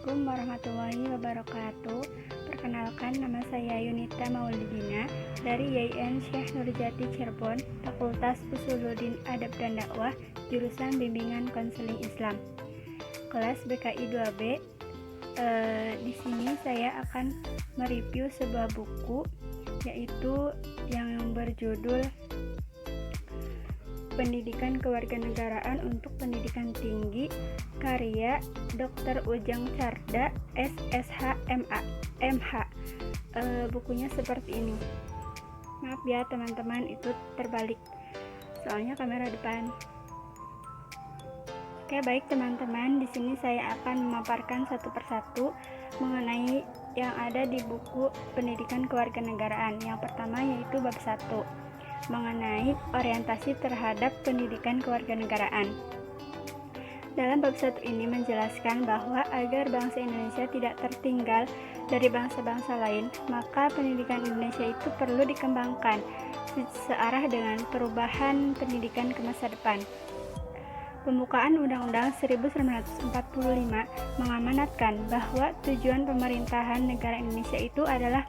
Assalamualaikum warahmatullahi wabarakatuh. Perkenalkan, nama saya Yunita Maulidina dari YIN Syekh Nurjati Cirebon, Fakultas Usuluddin Adab dan Dakwah, jurusan Bimbingan Konseling Islam, kelas BKI 2B. Di sini saya akan mereview sebuah buku, yaitu yang berjudul Pendidikan Kewarganegaraan untuk Pendidikan Tinggi, karya Dr. Ujang Carda, SSH MH. Bukunya seperti ini. Maaf ya teman-teman, itu terbalik, soalnya kamera depan. Oke, baik teman-teman, di sini saya akan memaparkan satu persatu mengenai yang ada di buku Pendidikan Kewarganegaraan. Yang pertama yaitu bab 1, mengenai orientasi terhadap pendidikan kewarganegaraan. Dalam bab 1 ini menjelaskan bahwa agar bangsa Indonesia tidak tertinggal dari bangsa-bangsa lain, maka pendidikan Indonesia itu perlu dikembangkan searah dengan perubahan pendidikan ke masa depan. Pembukaan Undang-Undang 1945 mengamanatkan bahwa tujuan pemerintahan negara Indonesia itu adalah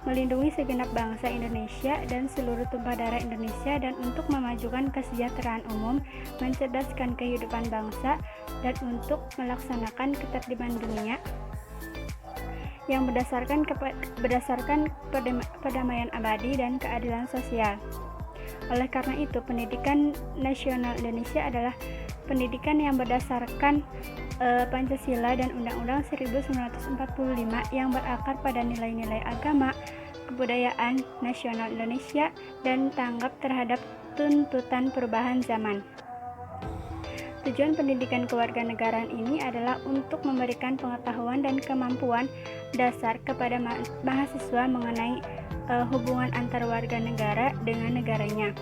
melindungi segenap bangsa Indonesia dan seluruh tumpah darah Indonesia, dan untuk memajukan kesejahteraan umum, mencerdaskan kehidupan bangsa, dan untuk melaksanakan ketertiban dunia yang berdasarkan perdamaian abadi dan keadilan sosial. Oleh karena itu, pendidikan nasional Indonesia adalah pendidikan yang berdasarkan Pancasila dan Undang-Undang 1945 yang berakar pada nilai-nilai agama, kebudayaan nasional Indonesia, dan tanggap terhadap tuntutan perubahan zaman. Tujuan pendidikan kewarganegaraan ini adalah untuk memberikan pengetahuan dan kemampuan dasar kepada mahasiswa mengenai hubungan antar warga negara dengan negaranya.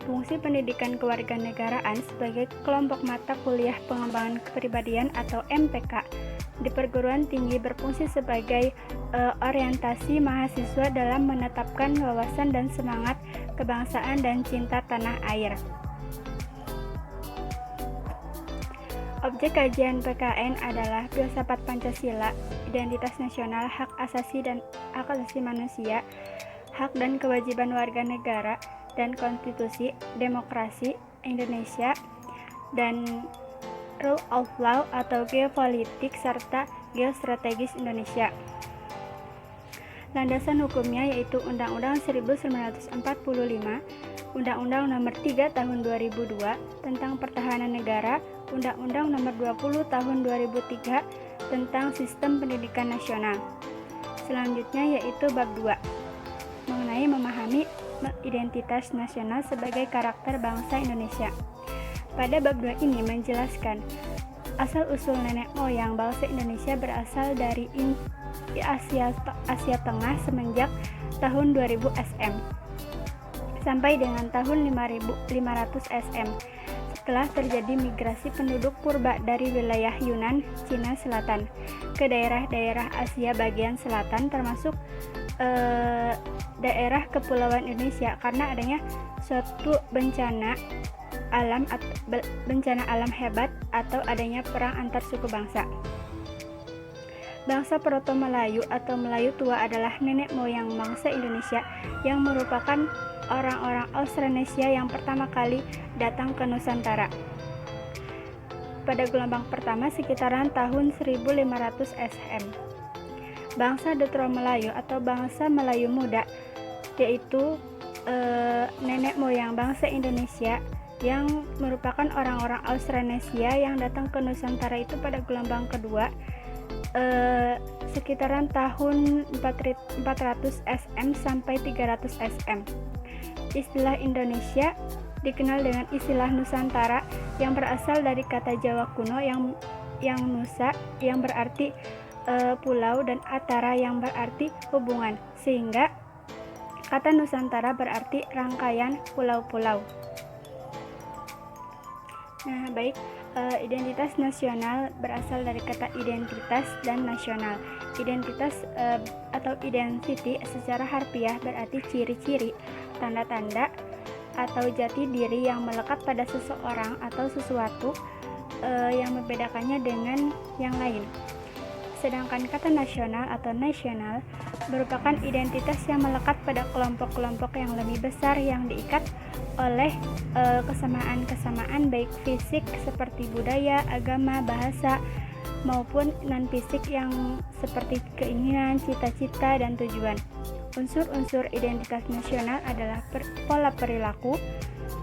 Fungsi pendidikan kewarganegaraan sebagai kelompok mata kuliah pengembangan kepribadian atau MTK di perguruan tinggi berfungsi sebagai orientasi mahasiswa dalam menetapkan wawasan dan semangat kebangsaan dan cinta tanah air. Objek kajian PKN adalah filsafat Pancasila, identitas nasional, hak asasi manusia, hak dan kewajiban warga negara, dan konstitusi demokrasi Indonesia, dan rule of law atau geopolitik serta geostrategis Indonesia. Landasan hukumnya yaitu Undang-Undang 1945, Undang-Undang Nomor 3 Tahun 2002 tentang Pertahanan Negara, Undang-Undang Nomor 20 Tahun 2003 tentang Sistem Pendidikan Nasional. Selanjutnya yaitu bab 2, mengenai memahami identitas nasional sebagai karakter bangsa Indonesia. Pada bab 2 ini menjelaskan asal-usul nenek moyang bangsa Indonesia berasal dari Asia Tengah semenjak tahun 2000 SM sampai dengan tahun 5500 SM, setelah terjadi migrasi penduduk purba dari wilayah Yunan, Cina Selatan ke daerah-daerah Asia bagian selatan, termasuk daerah kepulauan Indonesia, karena adanya suatu bencana alam hebat atau adanya perang antar suku bangsa. Bangsa Proto-Melayu atau Melayu tua adalah nenek moyang bangsa Indonesia yang merupakan orang-orang Austronesia yang pertama kali datang ke Nusantara pada gelombang pertama sekitaran tahun 1500 SM. Bangsa Detro-Melayu atau bangsa Melayu muda yaitu nenek moyang bangsa Indonesia yang merupakan orang-orang Austronesia yang datang ke Nusantara itu pada gelombang kedua sekitaran tahun 400 SM sampai 300 SM. Istilah Indonesia dikenal dengan istilah Nusantara yang berasal dari kata Jawa kuno yang nusa yang berarti pulau dan atara yang berarti hubungan, sehingga kata Nusantara berarti rangkaian pulau-pulau. Nah, baik, identitas nasional berasal dari kata identitas dan nasional. Identitas atau identity secara harfiah berarti ciri-ciri, tanda-tanda, atau jati diri yang melekat pada seseorang atau sesuatu yang membedakannya dengan yang lain. Sedangkan kata nasional atau national merupakan identitas yang melekat pada kelompok-kelompok yang lebih besar yang diikat oleh kesamaan-kesamaan baik fisik seperti budaya, agama, bahasa, maupun non-fisik yang seperti keinginan, cita-cita, dan tujuan. Unsur-unsur identitas nasional adalah pola perilaku,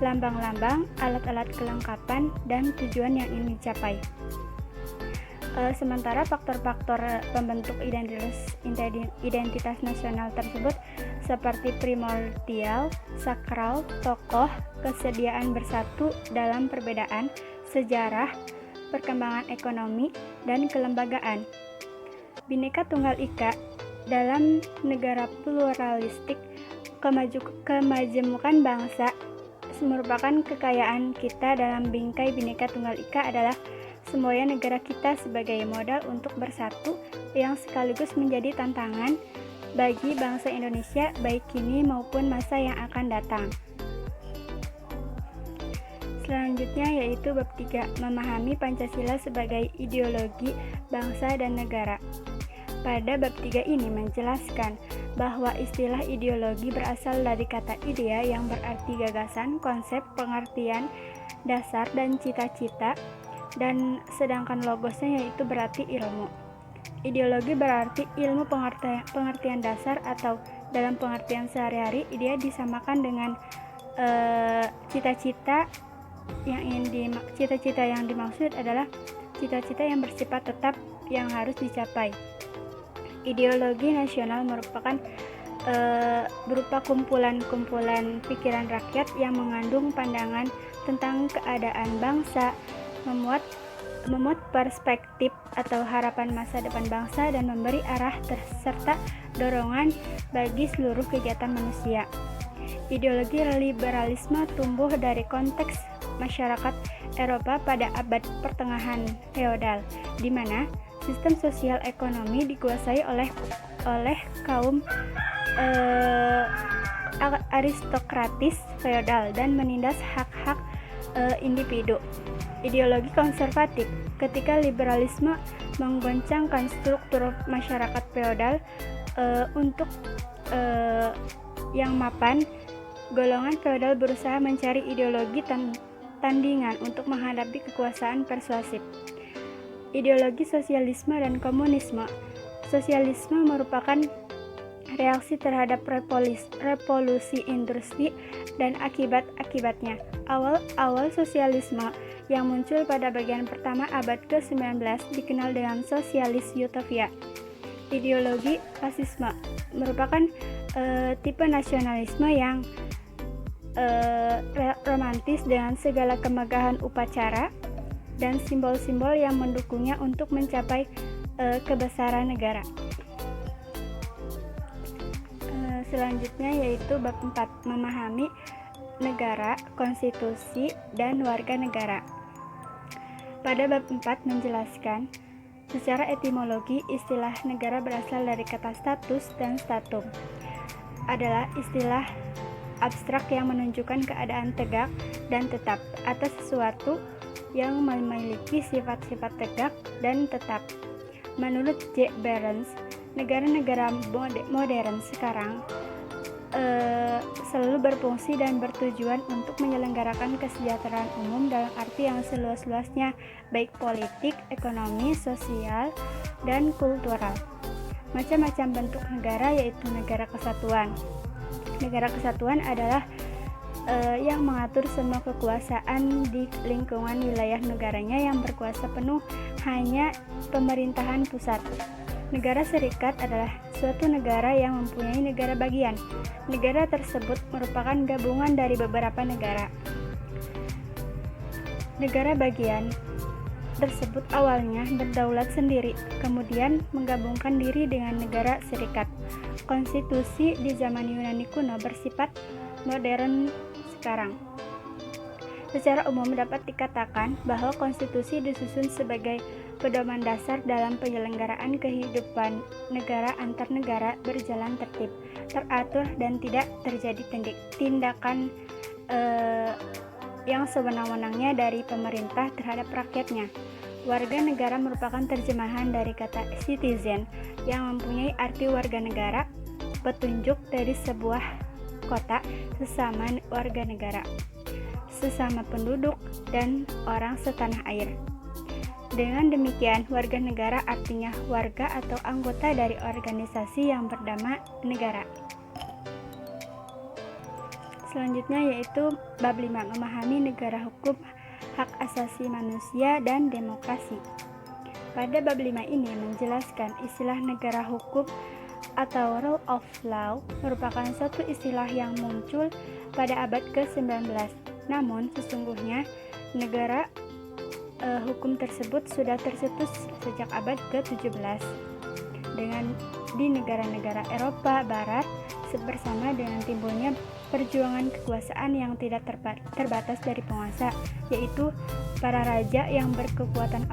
lambang-lambang, alat-alat kelengkapan, dan tujuan yang ingin dicapai. Sementara faktor-faktor pembentuk identitas nasional tersebut seperti primordial, sakral, tokoh, kesediaan bersatu dalam perbedaan, sejarah, perkembangan ekonomi, dan kelembagaan. Bhinneka Tunggal Ika dalam negara pluralistik, kemajemukan bangsa merupakan kekayaan kita. Dalam bingkai Bhinneka Tunggal Ika adalah semuanya negara kita sebagai modal untuk bersatu yang sekaligus menjadi tantangan bagi bangsa Indonesia baik kini maupun masa yang akan datang. Selanjutnya yaitu bab 3, memahami Pancasila sebagai ideologi bangsa dan negara. Pada bab 3 ini menjelaskan bahwa istilah ideologi berasal dari kata idea yang berarti gagasan, konsep, pengertian, dasar, dan cita-cita, dan sedangkan logosnya yaitu berarti ilmu. Ideologi berarti ilmu pengertian dasar atau dalam pengertian sehari-hari idea disamakan dengan cita-cita yang dimaksud adalah cita-cita yang bersifat tetap yang harus dicapai. Ideologi nasional merupakan berupa kumpulan-kumpulan pikiran rakyat yang mengandung pandangan tentang keadaan bangsa, memuat perspektif atau harapan masa depan bangsa, dan memberi arah serta dorongan bagi seluruh kegiatan manusia. Ideologi liberalisme tumbuh dari konteks masyarakat Eropa pada abad pertengahan feodal, di mana sistem sosial ekonomi dikuasai oleh kaum aristokratis feodal dan menindas hak-hak individu. Ideologi konservatif, ketika liberalisme menggoncangkan struktur masyarakat feodal untuk yang mapan, golongan feodal berusaha mencari ideologi tandingan untuk menghadapi kekuasaan persuasif. Ideologi sosialisme dan komunisme. Sosialisme merupakan reaksi terhadap revolusi industri dan akibat-akibatnya. Awal sosialisme yang muncul pada bagian pertama abad ke-19 dikenal dengan sosialis utopia. Ideologi fasisme merupakan tipe nasionalisme yang romantis dengan segala kemegahan upacara dan simbol-simbol yang mendukungnya untuk mencapai kebesaran negara. Selanjutnya yaitu bab 4, memahami negara, konstitusi, dan warga negara. Pada bab 4 menjelaskan secara etimologi istilah negara berasal dari kata status dan statum. Adalah istilah abstrak yang menunjukkan keadaan tegak dan tetap atas sesuatu yang memiliki sifat-sifat tegak dan tetap. Menurut J. Barons, negara-negara modern sekarang selalu berfungsi dan bertujuan untuk menyelenggarakan kesejahteraan umum dalam arti yang seluas-luasnya, baik politik, ekonomi, sosial, dan kultural. Macam-macam bentuk negara yaitu negara kesatuan. Negara kesatuan adalah yang mengatur semua kekuasaan di lingkungan wilayah negaranya yang berkuasa penuh hanya pemerintahan pusat. Negara serikat adalah suatu negara yang mempunyai negara bagian. Negara tersebut merupakan gabungan dari beberapa negara. Negara bagian tersebut awalnya berdaulat sendiri, kemudian menggabungkan diri dengan negara serikat. Konstitusi di zaman Yunani kuno bersifat modern sekarang. Secara umum dapat dikatakan bahwa konstitusi disusun sebagai pedoman dasar dalam penyelenggaraan kehidupan negara antar negara berjalan tertib, teratur, dan tidak terjadi tindakan yang sewenang-wenangnya dari pemerintah terhadap rakyatnya. Warga negara merupakan terjemahan dari kata citizen yang mempunyai arti warga negara, petunjuk dari sebuah kota, sesama warga negara, sesama penduduk, dan orang setanah air. Dengan demikian, warga negara artinya warga atau anggota dari organisasi yang bernama negara. Selanjutnya yaitu bab 5, memahami negara hukum, hak asasi manusia, dan demokrasi. Pada bab 5 ini menjelaskan istilah negara hukum atau rule of law merupakan suatu istilah yang muncul pada abad ke-19. Namun sesungguhnya negara hukum tersebut sudah tercetus sejak abad ke-17 di negara-negara Eropa Barat bersama dengan timbulnya perjuangan kekuasaan yang tidak terbatas dari penguasa, yaitu para raja yang berkekuasaan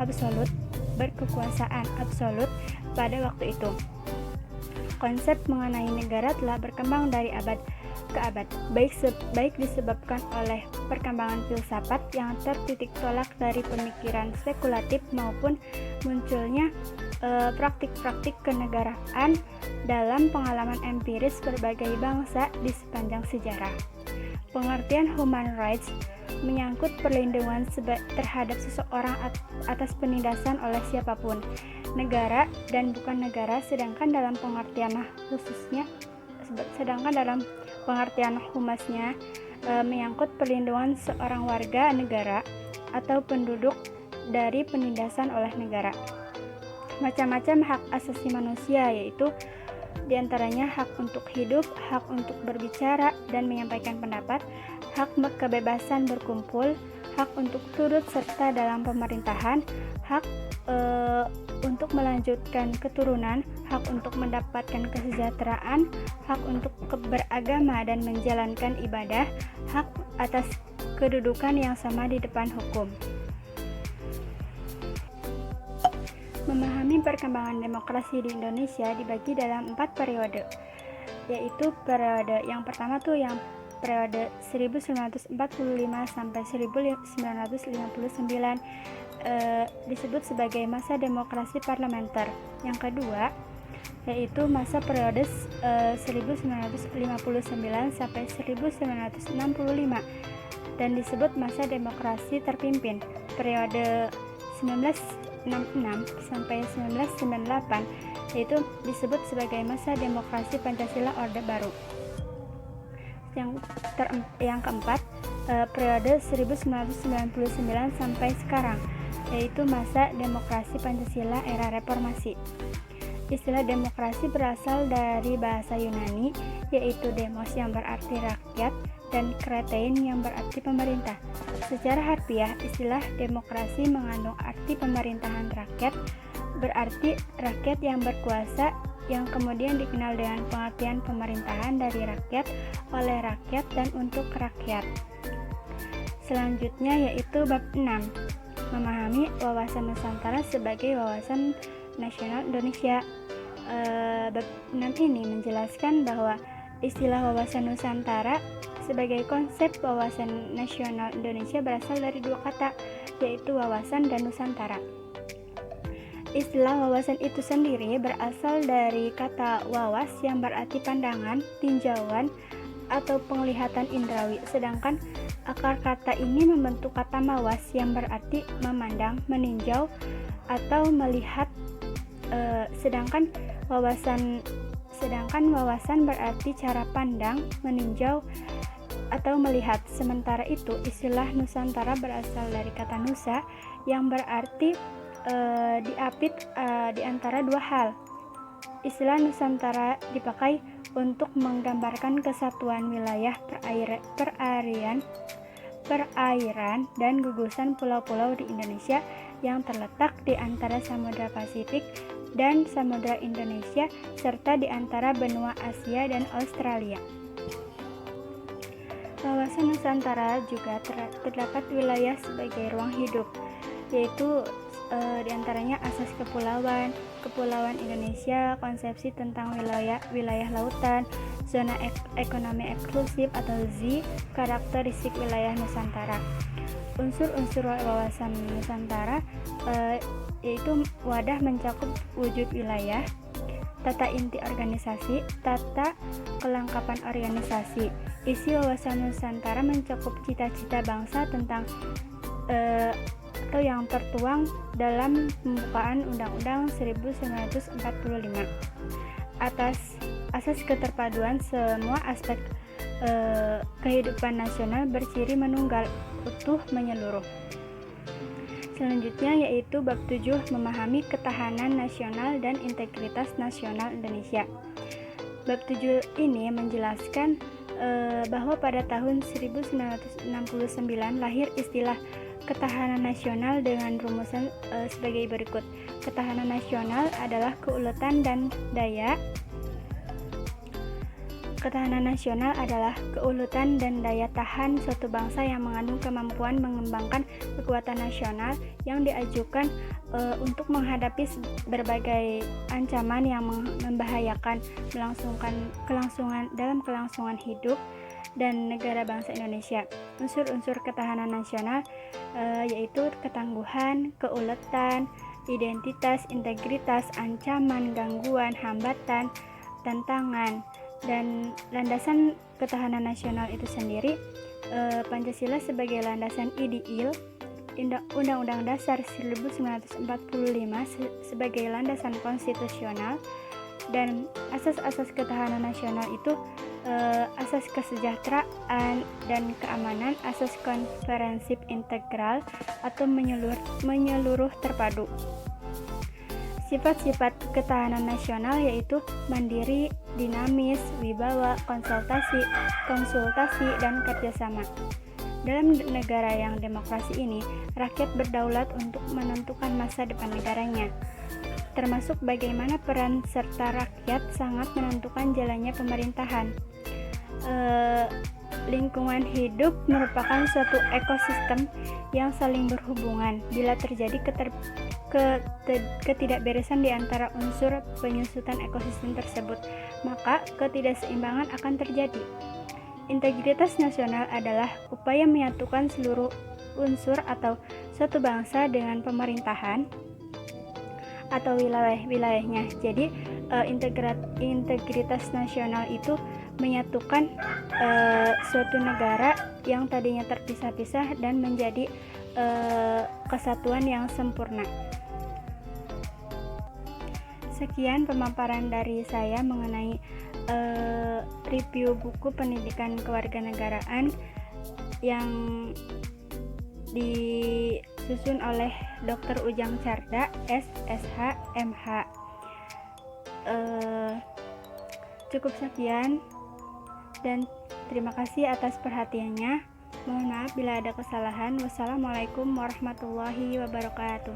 absolut pada waktu itu. Konsep mengenai negara telah berkembang dari abad ke abad, baik disebabkan oleh perkembangan filsafat yang tertitik tolak dari pemikiran spekulatif maupun munculnya praktik-praktik kenegaraan dalam pengalaman empiris berbagai bangsa di sepanjang sejarah. Pengertian human rights menyangkut perlindungan terhadap seseorang atas penindasan oleh siapapun, negara dan bukan negara, sedangkan dalam pengertian humasnya menyangkut perlindungan seorang warga negara atau penduduk dari penindasan oleh negara. Macam-macam hak asasi manusia, yaitu diantaranya hak untuk hidup, hak untuk berbicara dan menyampaikan pendapat, hak kebebasan berkumpul, hak untuk turut serta dalam pemerintahan, hak untuk melanjutkan keturunan, hak untuk mendapatkan kesejahteraan, hak untuk beragama dan menjalankan ibadah, hak atas kedudukan yang sama di depan hukum. Memahami perkembangan demokrasi di Indonesia dibagi dalam 4 periode, yaitu periode yang pertama yang periode 1945 sampai 1959 disebut sebagai masa demokrasi parlementer. Yang kedua yaitu masa periode 1959 sampai 1965 dan disebut masa demokrasi terpimpin. Periode 1966 sampai 1998 yaitu disebut sebagai masa demokrasi Pancasila Orde Baru. Yang keempat, periode 1999 sampai sekarang, yaitu masa demokrasi Pancasila era reformasi. Istilah demokrasi berasal dari bahasa Yunani, yaitu demos yang berarti rakyat dan kratein yang berarti pemerintah. Secara harfiah, istilah demokrasi mengandung arti pemerintahan rakyat, berarti rakyat yang berkuasa, yang kemudian dikenal dengan pengertian pemerintahan dari rakyat, oleh rakyat, dan untuk rakyat. Selanjutnya yaitu bab 6, memahami wawasan Nusantara sebagai wawasan nasional Indonesia. Bab 6 ini menjelaskan bahwa istilah wawasan Nusantara sebagai konsep wawasan nasional Indonesia berasal dari dua kata, yaitu wawasan dan Nusantara. Istilah wawasan itu sendiri berasal dari kata wawas yang berarti pandangan, tinjauan, atau penglihatan indrawi, sedangkan akar kata ini membentuk kata mawas yang berarti memandang, meninjau, atau melihat. Sedangkan wawasan berarti cara pandang, meninjau, atau melihat. Sementara itu, istilah Nusantara berasal dari kata nusa yang berarti diapit di antara dua hal. Istilah Nusantara dipakai untuk menggambarkan kesatuan wilayah perairan dan gugusan pulau-pulau di Indonesia yang terletak di antara Samudra Pasifik dan Samudra Indonesia serta di antara benua Asia dan Australia. Wawasan Nusantara juga terdapat wilayah sebagai ruang hidup, yaitu diantaranya asas kepulauan Indonesia, konsepsi tentang wilayah lautan, zona ekonomi eksklusif atau ZI, karakteristik wilayah Nusantara. Unsur-unsur wawasan Nusantara yaitu wadah mencakup wujud wilayah, tata inti organisasi, tata kelengkapan organisasi. Isi wawasan Nusantara mencakup cita-cita bangsa tentang atau yang tertuang dalam pembukaan Undang-Undang 1945 atas asas keterpaduan semua aspek kehidupan nasional berciri menunggal, utuh, menyeluruh. Selanjutnya yaitu bab 7, memahami ketahanan nasional dan integritas nasional Indonesia. Bab 7 ini menjelaskan bahwa pada tahun 1969 lahir istilah ketahanan nasional dengan rumusan sebagai berikut. Ketahanan nasional adalah keuletan dan daya tahan suatu bangsa yang mengandung kemampuan mengembangkan kekuatan nasional yang diajukan untuk menghadapi berbagai ancaman yang membahayakan kelangsungan hidup dan negara bangsa Indonesia. Unsur-unsur ketahanan nasional yaitu ketangguhan, keuletan, identitas, integritas, ancaman, gangguan, hambatan, tantangan. Dan landasan ketahanan nasional itu sendiri, Pancasila sebagai landasan ideal, Undang-Undang Dasar 1945 sebagai landasan konstitusional, dan asas-asas ketahanan nasional itu asas kesejahteraan dan keamanan, asas komprehensif integral atau menyeluruh terpadu. Sifat-sifat ketahanan nasional yaitu mandiri, dinamis, wibawa, konsultasi, dan kerjasama. Dalam negara yang demokrasi ini, rakyat berdaulat untuk menentukan masa depan negaranya, termasuk bagaimana peran serta rakyat sangat menentukan jalannya pemerintahan. Lingkungan hidup merupakan suatu ekosistem yang saling berhubungan. Bila terjadi ketidakberesan di antara unsur penyusutan ekosistem tersebut, maka ketidakseimbangan akan terjadi. Integritas nasional adalah upaya menyatukan seluruh unsur atau suatu bangsa dengan pemerintahan atau wilayahnya. Jadi integritas nasional itu menyatukan suatu negara yang tadinya terpisah-pisah dan menjadi kesatuan yang sempurna. Sekian pemaparan dari saya mengenai review buku pendidikan kewarganegaraan yang disusun oleh Dr. Ujang Carda, SSH, MH. Cukup sekian dan terima kasih atas perhatiannya. Mohon maaf bila ada kesalahan. Wassalamualaikum warahmatullahi wabarakatuh.